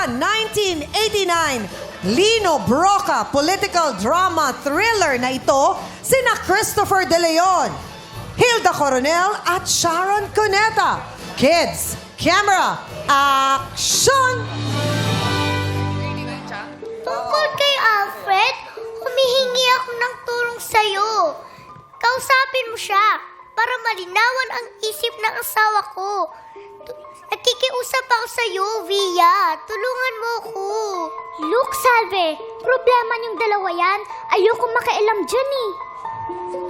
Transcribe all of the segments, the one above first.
sa 1989 Lino Broca political drama thriller na ito sina Christopher De Leon, Hilda Coronel at Sharon Cuneta. Kids, camera, action! Tungkol kay Alfred, humihingi ako ng tulong sa'yo. Kausapin mo siya para malinawan ang isip ng asawa ko. Nakikiusap ako sa'yo, Via. Tulungan mo ko. Look, Salve, problema niyong dalawa yan. Ayoko makialam dyan eh.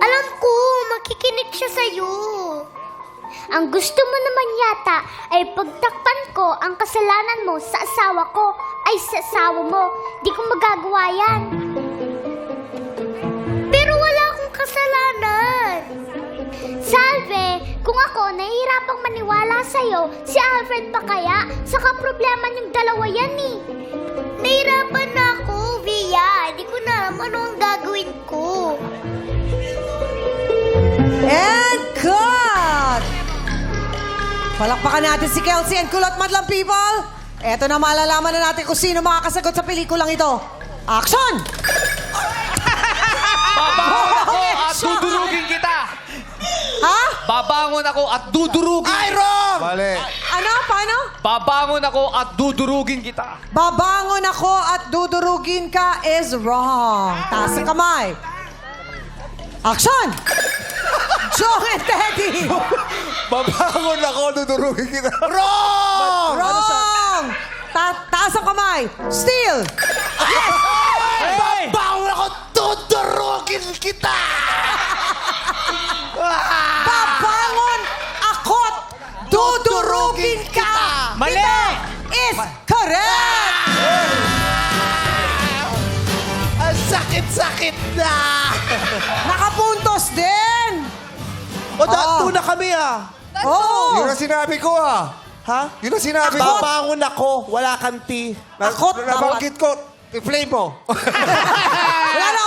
Alam ko, makikinig siya sa'yo. Ang gusto mo naman yata ay pagtakpan ko ang kasalanan mo sa asawa ko ay sa asawa mo. Di ko magagawa yan. Pero wala akong kasalanan. Salve, kung ako nahihirapang maniwala sa'yo, si Alfred pa kaya? Saka problema niyong dalawa yan eh. Nahirapan na ako, Via. Di ko na alam ano ang gagawin ko. And cut! Palakpakan natin si Kelsey and Kulot Madlang People. Eto na, malalaman na natin kung sino makakasagot sa pelikulang ito. Action! Babangon ako at dudurugin kita! Ha? Babangon ako at dudurugin Ay, wrong! Mali. Ano? Paano? Babangon ako at dudurugin kita. Babangon ako at dudurugin ka is wrong. Taas ang kamay. Action! Jong and Teddy! Babangon ako, dudurugin kita. Wrong! Wrong! Taas ang kamay. Steal! Babangon ako, tudurugin kita! Babangon ako't dudurugin ka! Mali! Ito is correct! Ang sakit-sakit na! Nakapuntos din! O, dato na kami Oo! Yun ang sinabi ko Ha? Yun ang sinabi ko. Babangon ako, wala kang tea. Akot, Nabanggit ko. I-play mo. Wala na